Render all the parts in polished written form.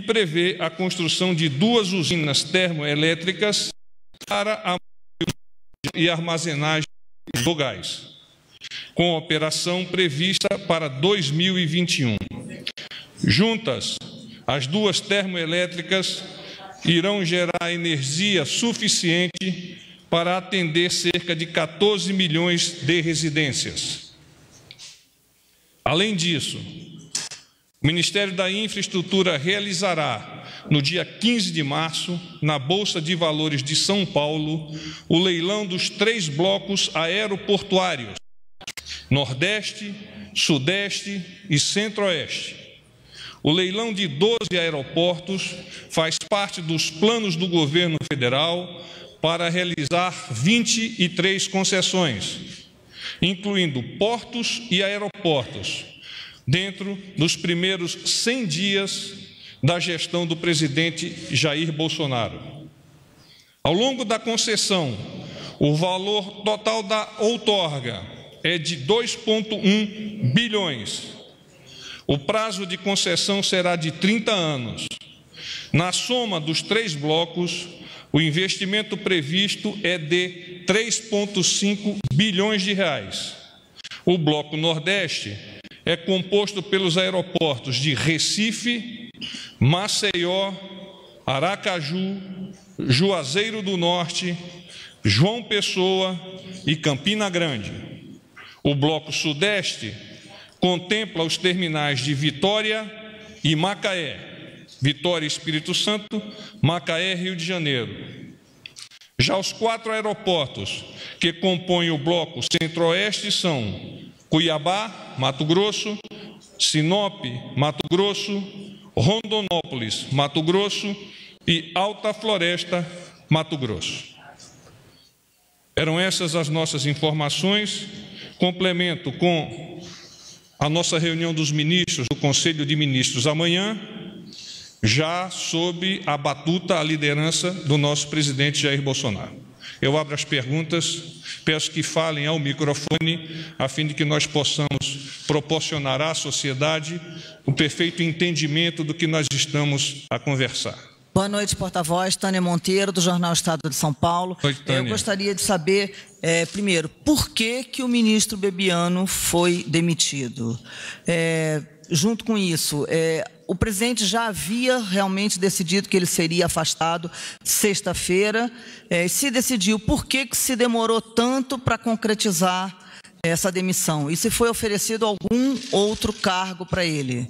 e prevê a construção de 2 usinas termoelétricas para a e armazenagem do gás, com operação prevista para 2021. Juntas, as 2 termoelétricas irão gerar energia suficiente para atender cerca de 14 milhões de residências. Além disso, o Ministério da Infraestrutura realizará, no dia 15 de março, na Bolsa de Valores de São Paulo, o leilão dos 3 blocos aeroportuários, Nordeste, Sudeste e Centro-Oeste. O leilão de 12 aeroportos faz parte dos planos do governo federal para realizar 23 concessões, incluindo portos e aeroportos, dentro dos primeiros 100 dias da gestão do presidente Jair Bolsonaro. Ao longo da concessão, o valor total da outorga é de 2,1 bilhões. O prazo de concessão será de 30 anos. Na soma dos 3 blocos, o investimento previsto é de 3,5 bilhões de reais. O bloco Nordeste é composto pelos aeroportos de Recife, Maceió, Aracaju, Juazeiro do Norte, João Pessoa e Campina Grande. O bloco Sudeste contempla os terminais de Vitória e Macaé, Vitória Espírito Santo, Macaé Rio de Janeiro. Já os 4 aeroportos que compõem o bloco Centro-Oeste são Cuiabá, Mato Grosso, Sinop, Mato Grosso, Rondonópolis, Mato Grosso e Alta Floresta, Mato Grosso. Eram essas as nossas informações. Complemento com a nossa reunião dos ministros do Conselho de Ministros amanhã, já sob a batuta, a liderança do nosso presidente Jair Bolsonaro. Eu abro as perguntas, peço que falem ao microfone, a fim de que nós possamos proporcionar à sociedade o perfeito entendimento do que nós estamos a conversar. Boa noite, porta-voz. Tânia Monteiro, do Jornal Estado de São Paulo. Boa noite, Tânia. Eu gostaria de saber, primeiro, por que o ministro Bebiano foi demitido? Junto com isso, o presidente já havia realmente decidido que ele seria afastado sexta-feira. Se decidiu, por que se demorou tanto para concretizar essa demissão? E se foi oferecido algum outro cargo para ele?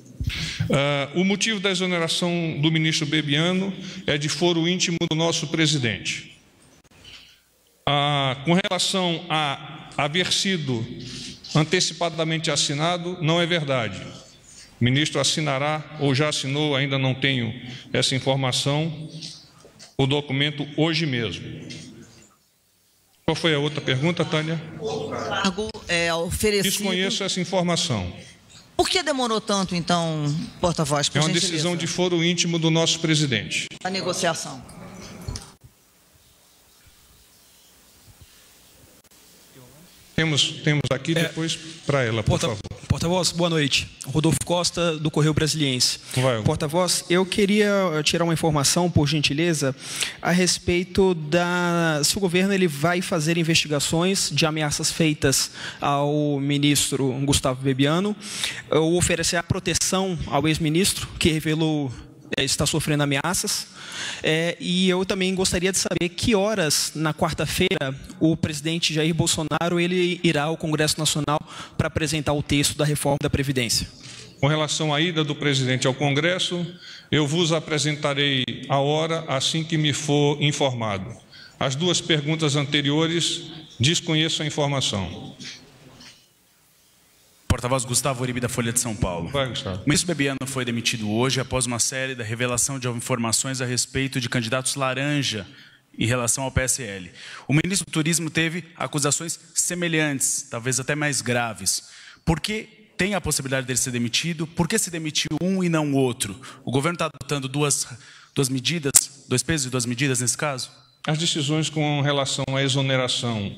O motivo da exoneração do ministro Bebiano é de foro íntimo do nosso presidente. Com relação a haver sido antecipadamente assinado, não é verdade. O ministro assinará, ou já assinou, ainda não tenho essa informação, o documento hoje mesmo. Qual foi a outra pergunta, Tânia? O cargo é oferecido... Desconheço essa informação. Por que demorou tanto, então, porta-voz, por gentileza? Decisão de foro íntimo do nosso presidente. A negociação. Temos aqui depois para ela, por favor. Porta-voz, boa noite. Rodolfo Costa, do Correio Brasiliense. Porta-voz, eu queria tirar uma informação, por gentileza, a respeito se o governo ele vai fazer investigações de ameaças feitas ao ministro Gustavo Bebiano, ou oferecer a proteção ao ex-ministro, que revelou está sofrendo ameaças. E eu também gostaria de saber que horas, na quarta-feira, o presidente Jair Bolsonaro ele irá ao Congresso Nacional para apresentar o texto da reforma da Previdência. Com relação à ida do presidente ao Congresso, eu vos apresentarei a hora assim que me for informado. As 2 perguntas anteriores, desconheço a informação. Porta-voz Gustavo Uribe, da Folha de São Paulo. Vai, Gustavo. O ministro Bebiano foi demitido hoje após uma série da revelação de informações a respeito de candidatos laranja em relação ao PSL. O ministro do Turismo teve acusações semelhantes, talvez até mais graves. Por que tem a possibilidade dele ser demitido? Por que se demitiu um e não o outro? O governo está adotando duas medidas, 2 pesos e 2 medidas nesse caso? As decisões com relação à exoneração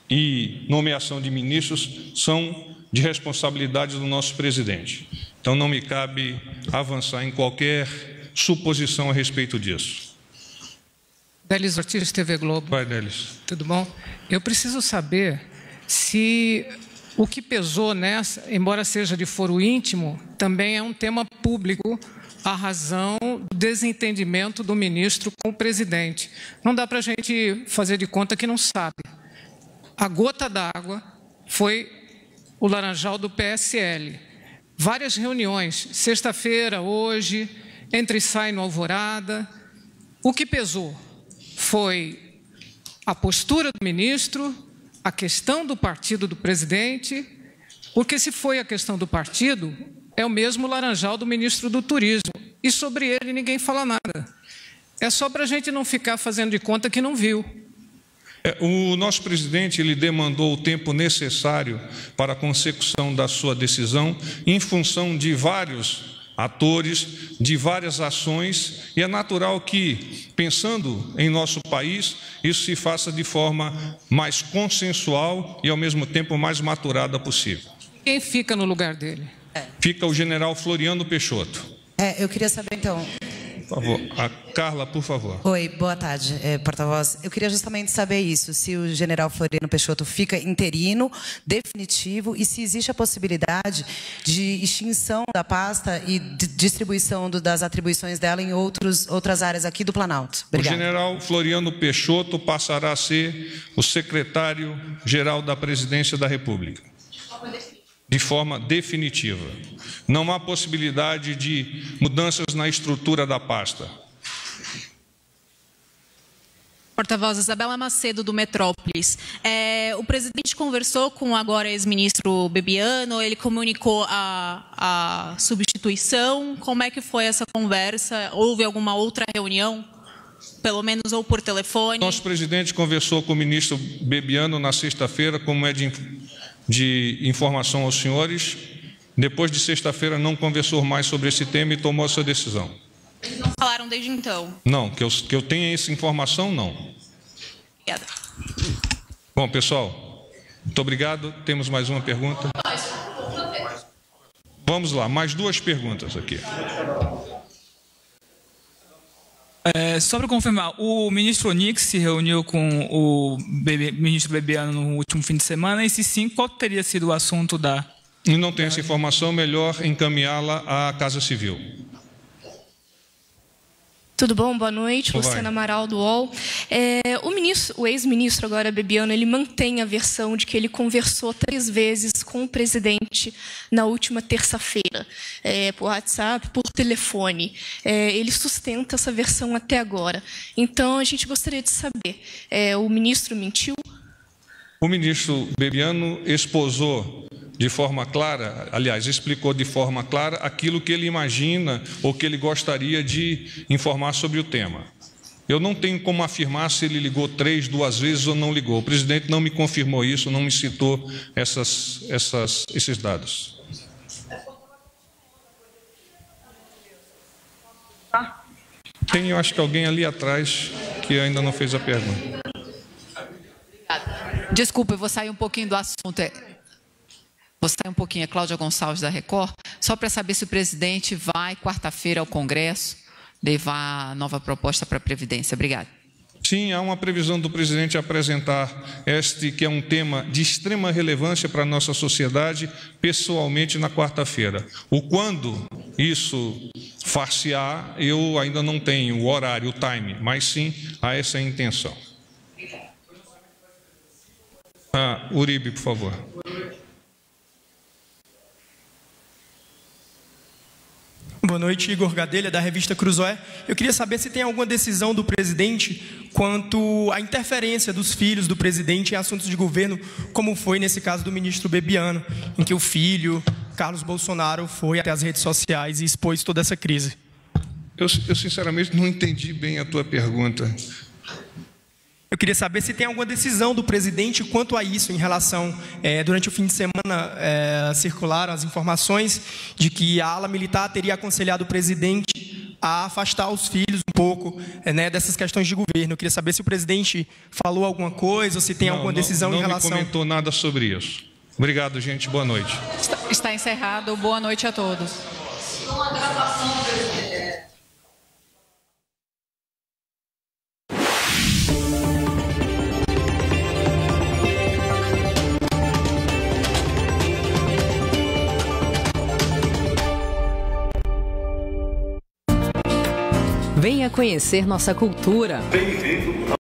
e nomeação de ministros são de responsabilidade do nosso presidente. Então, não me cabe avançar em qualquer suposição a respeito disso. Délis Ortiz, TV Globo. Vai, Délis. Tudo bom? Eu preciso saber se o que pesou nessa, embora seja de foro íntimo, também é um tema público, a razão do desentendimento do ministro com o presidente. Não dá para a gente fazer de conta que não sabe. A gota d'água foi o Laranjal do PSL. Várias reuniões, sexta-feira, hoje, entra e sai no Alvorada. O que pesou foi a postura do ministro, a questão do partido do presidente, porque se foi a questão do partido, é o mesmo Laranjal do ministro do Turismo, e sobre ele ninguém fala nada. É só para a gente não ficar fazendo de conta que não viu. O nosso presidente, ele demandou o tempo necessário para a consecução da sua decisão, em função de vários atores, de várias ações, e é natural que, pensando em nosso país, isso se faça de forma mais consensual e, ao mesmo tempo, mais maturada possível. Quem fica no lugar dele? Fica o general Floriano Peixoto. Eu queria saber, então... Por favor, a Carla, por favor. Oi, boa tarde, porta-voz. Eu queria justamente saber isso, se o general Floriano Peixoto fica interino, definitivo, e se existe a possibilidade de extinção da pasta e de distribuição das atribuições dela em outras áreas aqui do Planalto. Obrigada. O general Floriano Peixoto passará a ser o secretário-geral da Presidência da República, de forma definitiva. Não há possibilidade de mudanças na estrutura da pasta. Porta-voz, Isabela Macedo, do Metrópolis. O presidente conversou com o agora ex-ministro Bebiano, ele comunicou a substituição. Como é que foi essa conversa? Houve alguma outra reunião? Pelo menos ou por telefone? Nosso presidente conversou com o ministro Bebiano na sexta-feira, como é de informação aos senhores. Depois de sexta-feira não conversou mais sobre esse tema e tomou a sua decisão. Eles não falaram desde então? Não, que eu tenha essa informação, não. Obrigada. Bom, pessoal, muito obrigado. Temos mais uma pergunta? Vamos lá, mais duas perguntas aqui. Só para confirmar, o ministro Onyx se reuniu com o ministro Bebiano no último fim de semana, e se sim, qual teria sido o assunto da... E não tenho essa informação, melhor encaminhá-la à Casa Civil. Tudo bom? Boa noite. Luciana Amaral, do UOL. O ex-ministro, agora Bebiano, ele mantém a versão de que ele conversou 3 vezes com o presidente na última terça-feira, por WhatsApp, por telefone. Ele sustenta essa versão até agora. Então, a gente gostaria de saber, o ministro mentiu? O ministro Bebiano esposou de forma clara, aliás, explicou de forma clara aquilo que ele imagina ou que ele gostaria de informar sobre o tema. Eu não tenho como afirmar se ele ligou 2 vezes ou não ligou. O presidente não me confirmou isso, não me citou esses dados. Tem, eu acho que alguém ali atrás que ainda não fez a pergunta. Desculpa, eu vou sair um pouquinho do assunto. Vou sair um pouquinho, é Cláudia Gonçalves, da Record, só para saber se o presidente vai, quarta-feira, ao Congresso, levar a nova proposta para a Previdência. Obrigada. Sim, há uma previsão do presidente apresentar este, que é um tema de extrema relevância para a nossa sociedade, pessoalmente na quarta-feira. O quando isso far-se-á, eu ainda não tenho o horário, o time, mas sim há essa intenção. Uribe, por favor. Boa noite, Igor Gadelha, da revista Cruzoé. Eu queria saber se tem alguma decisão do presidente quanto à interferência dos filhos do presidente em assuntos de governo, como foi nesse caso do ministro Bebiano, em que o filho, Carlos Bolsonaro, foi até as redes sociais e expôs toda essa crise. Eu sinceramente não entendi bem a tua pergunta. Eu queria saber se tem alguma decisão do presidente quanto a isso, em relação, durante o fim de semana, circularam as informações de que a ala militar teria aconselhado o presidente a afastar os filhos um pouco dessas questões de governo. Eu queria saber se o presidente falou alguma coisa ou se tem alguma decisão em relação... Não me comentou nada sobre isso. Obrigado, gente. Boa noite. Está encerrado. Boa noite a todos. Venha conhecer nossa cultura. Bem-vindo